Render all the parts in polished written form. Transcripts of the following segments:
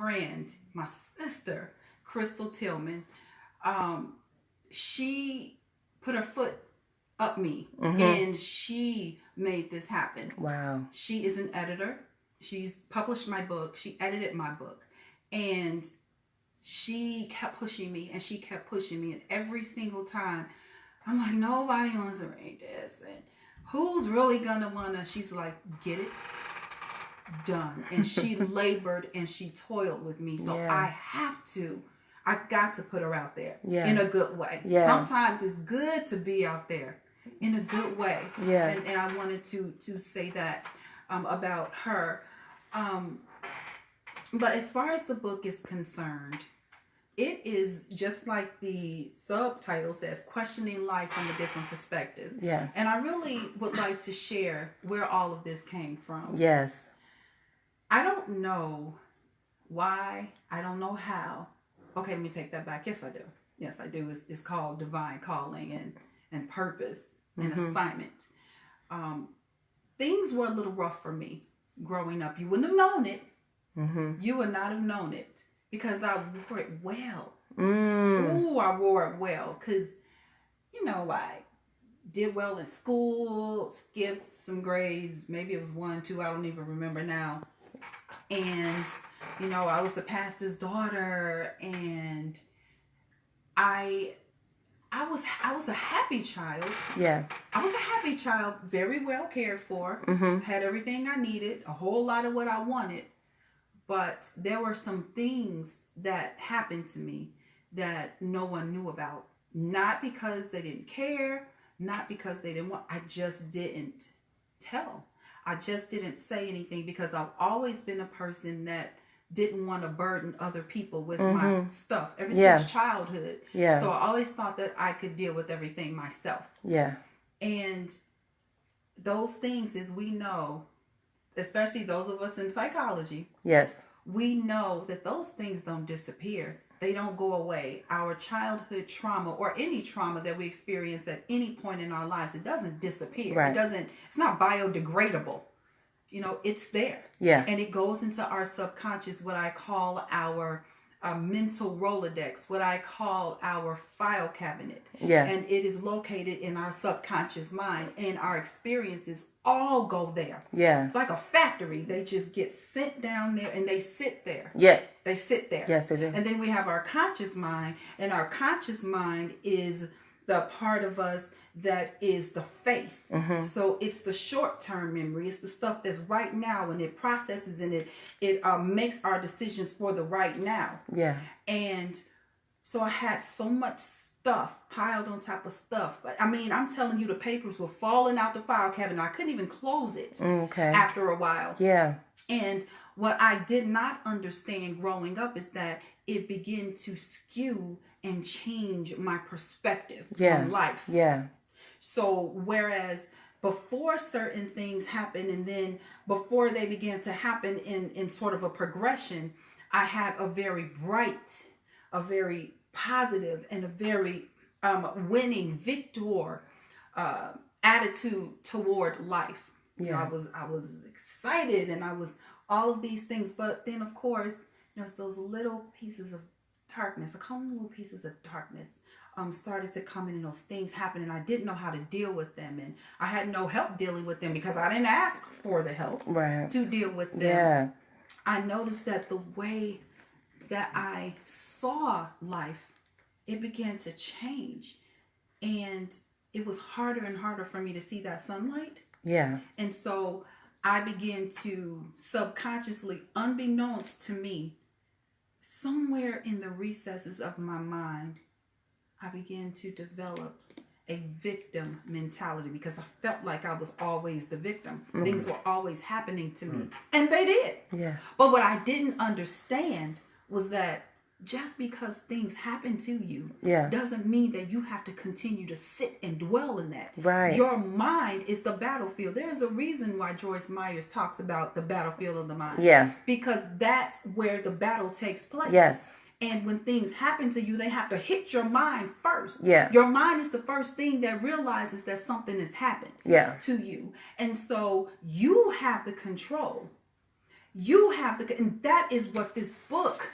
friend, my sister, Crystal Tillman, she put her foot up me, and she made this happen. Wow. She is an editor. She's published my book. She edited my book, and she kept pushing me, and she kept pushing me, and every single time I'm like, nobody wants to read this, and who's really gonna wanna? She's like, get it done. And she labored and she toiled with me, so I got to put her out there in a good way. Sometimes it's good to be out there in a good way. And I wanted to say that about her. But as far as the book is concerned, it is just like the subtitle says, questioning life from a different perspective. And I really would like to share where all of this came from. I don't know why. I don't know how. Okay, let me take that back. Yes, I do. Yes, I do. It's called divine calling and purpose and assignment. Things were a little rough for me growing up. You wouldn't have known it. You would not have known it because I wore it well. Ooh, I wore it well because, I did well in school, skipped some grades. Maybe it was 1, 2. I don't even remember now. And, I was the pastor's daughter, and I was a happy child. I was a happy child, very well cared for, had everything I needed, a whole lot of what I wanted. But there were some things that happened to me that no one knew about. Not because they didn't care, not because they didn't want, I just didn't tell. I just didn't say anything because I've always been a person that didn't want to burden other people with my stuff ever since childhood. So I always thought that I could deal with everything myself. And those things, as we know, especially those of us in psychology, we know that those things don't disappear. They don't go away. Our childhood trauma or any trauma that we experience at any point in our lives, it doesn't disappear. It's not biodegradable. It's there. And it goes into our subconscious, what I call our mental Rolodex, what I call our file cabinet. And it is located in our subconscious mind, and our experiences all go there. It's like a factory. They just get sent down there and they sit there. They sit there. Yes, they do. And then we have our conscious mind, and our conscious mind is the part of us that is the face. So it's the short-term memory. It's the stuff that's right now, and it processes and it makes our decisions for the right now. And so I had so much stuff piled on top of stuff. But I mean, I'm telling you, the papers were falling out the file cabinet. I couldn't even close it after a while. And what I did not understand growing up is that it began to skew and change my perspective on life. So whereas before certain things happen, and then before they began to happen in sort of a progression, I had a very bright, a very positive, and a very winning victor attitude toward life. I was excited, and I was all of these things. But then, of course, it's those little pieces of darkness. I call them little pieces of darkness. Started to come in, and those things happened, and I didn't know how to deal with them, and I had no help dealing with them because I didn't ask for the help to deal with them. I noticed that the way that I saw life, it began to change, and it was harder and harder for me to see that sunlight. And so I began to subconsciously, unbeknownst to me, somewhere in the recesses of my mind, I began to develop a victim mentality because I felt like I was always the victim. Things were always happening to me. And they did. But what I didn't understand was that just because things happen to you doesn't mean that you have to continue to sit and dwell in that. Your mind is the battlefield. There's a reason why Joyce Myers talks about the battlefield of the mind. Because that's where the battle takes place. And when things happen to you, they have to hit your mind first. Your mind is the first thing that realizes that something has happened to you. And so you have the control. You have the, and that is what this book,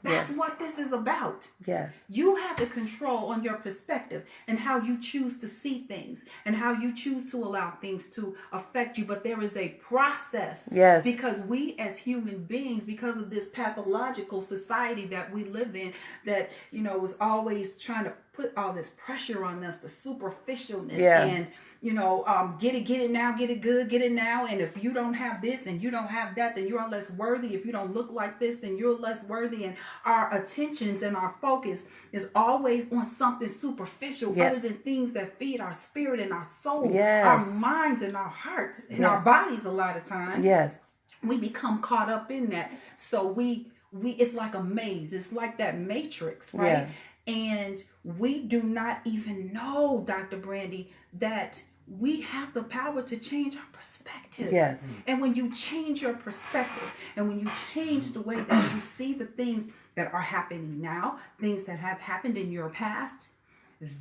that's what this is about. Yes. You have the control on your perspective and how you choose to see things and how you choose to allow things to affect you. But there is a process. Yes. Because we as human beings, because of this pathological society that we live in, that, you know, is always trying to put all this pressure on us, the superficialness and, you know, get it now, get it good, get it now. And if you don't have this and you don't have that, then you're less worthy. If you don't look like this, then you're less worthy. And our attentions and our focus is always on something superficial other than things that feed our spirit and our soul, our minds and our hearts and our bodies a lot of times. Yes. We become caught up in that. So we it's like a maze. It's like that matrix, right? Yeah. And we do not even know, Dr. Brandy, that we have the power to change our perspective. Yes. And when you change your perspective and when you change the way that you see the things that are happening now, things that have happened in your past,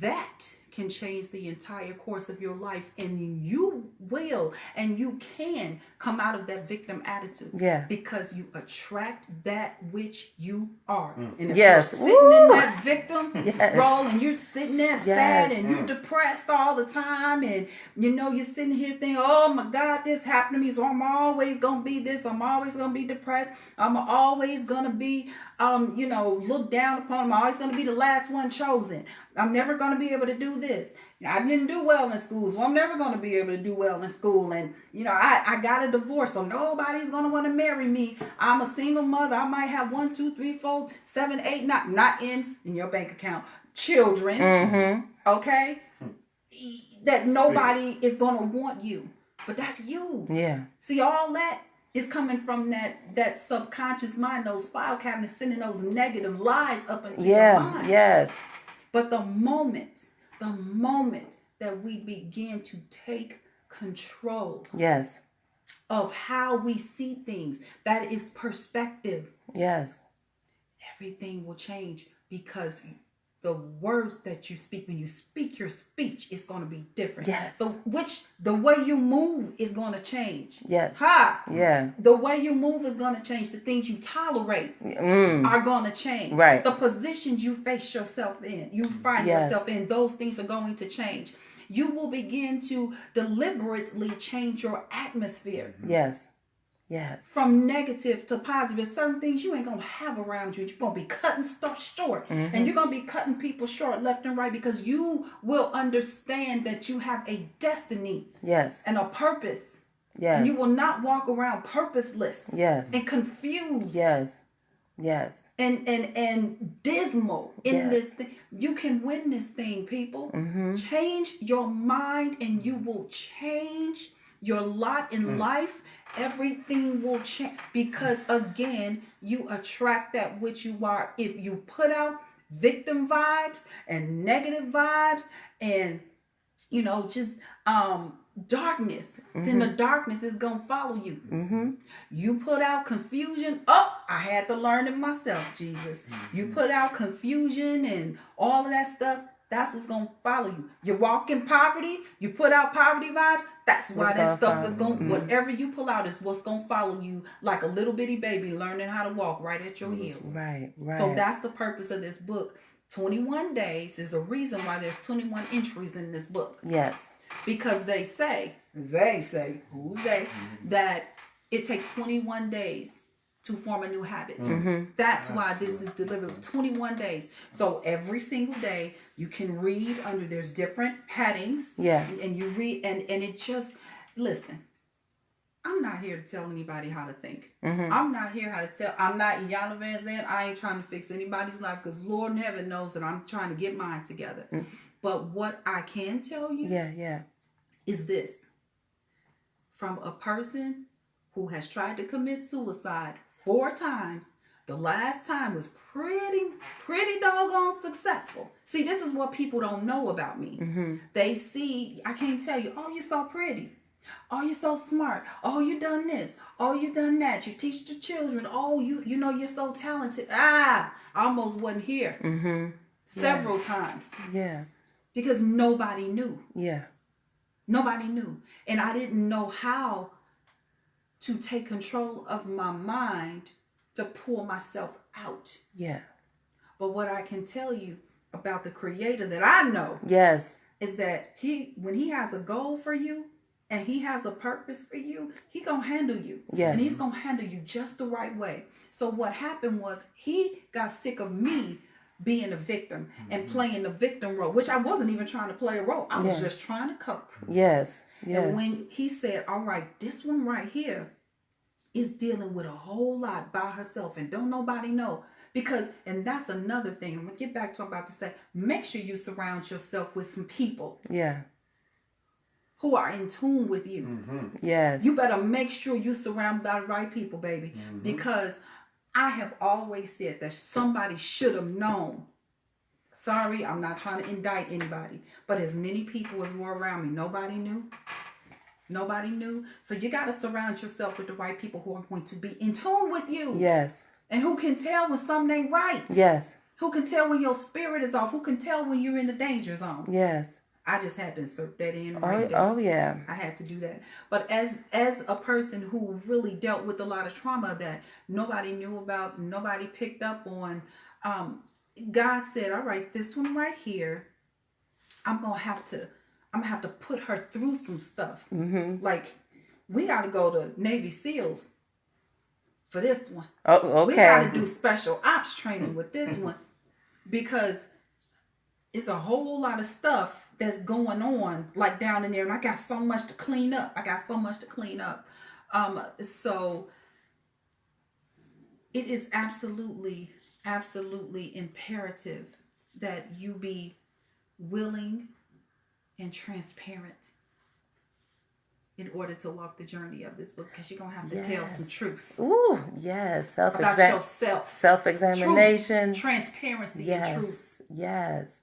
that can change the entire course of your life, and you will and you can come out of that victim attitude because you attract that which you are. And if you're sitting in that victim role and you're sitting there sad and you're depressed all the time, and you know you're sitting here thinking, oh my God, this happened to me, so I'm always gonna be this, I'm always gonna be depressed, I'm always gonna be you know, looked down upon, I'm always gonna be the last one chosen, I'm never gonna be able to do this. I didn't do well in school, so I'm never going to be able to do well in school. And, you know, I got a divorce, so nobody's going to want to marry me. I'm a single mother. I might have 1, 2, 3, 4, 7, 8, not M's in your bank account, children, okay? That nobody is going to want you. But that's you. Yeah. See, all that is coming from that subconscious mind, those file cabinets sending those negative lies up into your mind. Yes. But the moment that we begin to take control of how we see things, that is perspective. Yes. Everything will change, because the words that you speak, when you speak your speech, it's going to be different. Yes. The way you move is going to change. Yes. Yeah. The way you move is going to change. The things you tolerate are going to change. Right. The positions you face yourself in, you find yourself in, those things are going to change. You will begin to deliberately change your atmosphere. Yes. Yes. From negative to positive. Certain things you ain't going to have around you. You're going to be cutting stuff short. And you're going to be cutting people short left and right, because you will understand that you have a destiny. Yes. And a purpose. Yes. And you will not walk around purposeless. Yes. And confused. Yes. Yes. And dismal in this thing. You can win this thing, people. Change your mind and you will change your lot in life. Everything will change, because again, you attract that which you are. If you put out victim vibes and negative vibes and, you know, just darkness, then the darkness is gonna follow you. You put out confusion. Oh, I had to learn it myself, Jesus. You put out confusion and all of that stuff, that's what's going to follow you. You walk in poverty, you put out poverty vibes, that's why that stuff is going, whatever you pull out is what's going to follow you, like a little bitty baby learning how to walk right at your heels. Right. So that's the purpose of this book. 21 days is a reason why there's 21 entries in this book. Yes. Because they say, who's they, that it takes 21 days to form a new habit. That's why this is delivered 21 days. So every single day you can read under, there's different headings. Yeah. And you read and it just, listen, I'm not here to tell anybody how to think. I'm not not Iyanla Vanzant. I ain't trying to fix anybody's life, because Lord in heaven knows that I'm trying to get mine together. But what I can tell you is this. From a person who has tried to commit suicide 4 times, the last time was pretty doggone successful. See, this is what people don't know about me. They see, I can't tell you, oh, you're so pretty. Oh, you're so smart. Oh, you done this. Oh, you done that. You teach the children. Oh, you know, you're so talented. I almost wasn't here several times. Yeah. Because nobody knew. Yeah. Nobody knew. And I didn't know how to take control of my mind to pull myself out. Yeah. But what I can tell you about the Creator that I know, yes, is that when he has a goal for you and he has a purpose for you, he gonna handle you. Yes. And he's gonna handle you just the right way. So what happened was he got sick of me being a victim and playing the victim role, which I wasn't even trying to play a role. I was just trying to cope. Yes. Yes. And when he said, all right, this one right here is dealing with a whole lot by herself and don't nobody know. Because, and that's another thing, I'm going to get back to what I'm about to say. Make sure you surround yourself with some people. Yeah. Who are in tune with you. Mm-hmm. Yes. You better make sure you surround by the right people, baby. Mm-hmm. Because I have always said that somebody should have known. Sorry, I'm not trying to indict anybody. But as many people as were around me, nobody knew. Nobody knew. So you got to surround yourself with the right people who are going to be in tune with you. Yes. And who can tell when something ain't right. Yes. Who can tell when your spirit is off. Who can tell when you're in the danger zone. Yes. I just had to insert that in right there. Oh, yeah. I had to do that. But as a person who really dealt with a lot of trauma that nobody knew about, nobody picked up on, God said, all right, this one right here, I'm gonna have to put her through some stuff. Mm-hmm. Like, we got to go to Navy SEALs for this one. Oh, okay. We got to do special ops training with this one because it's a whole lot of stuff that's going on, like down in there, and I got so much to clean up. So it is absolutely imperative that you be willing and transparent in order to walk the journey of this book, because you're going to have to tell some truth. Ooh, yes. About yourself. Self-examination. Truth, transparency, and truth. Yes.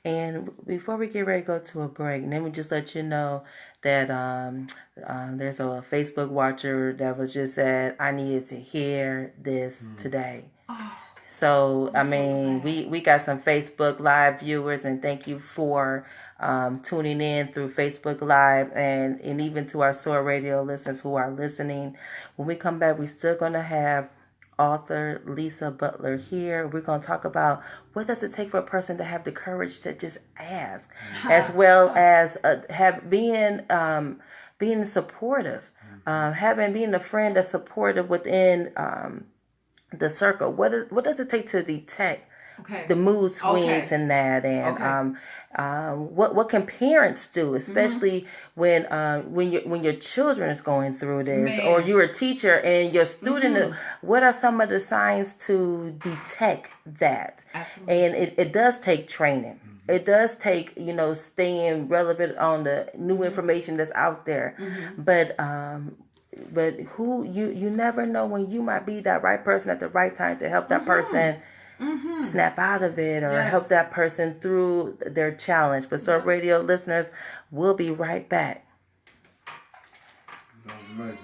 And before we get ready to go to a break, let me just let you know that there's a Facebook watcher that was just said, I needed to hear this today. Oh, so, I mean, we got some Facebook Live viewers, and thank you for tuning in through Facebook Live, and even to our Soar Radio listeners who are listening. When we come back, we're still going to have author Lisa Butler here. We're going to talk about what does it take for a person to have the courage to just ask, as well as being supportive, being a friend that's supportive within the circle. What does it take to detect the mood swings and that, and what can parents do, especially when your children is going through this, or you're a teacher and your student. What are some of the signs to detect that? Absolutely. And it does take training. It does take staying relevant on the new information that's out there, but who you never know when you might be that right person at the right time to help that person snap out of it, or help that person through their challenge. But so radio listeners, we'll be right back.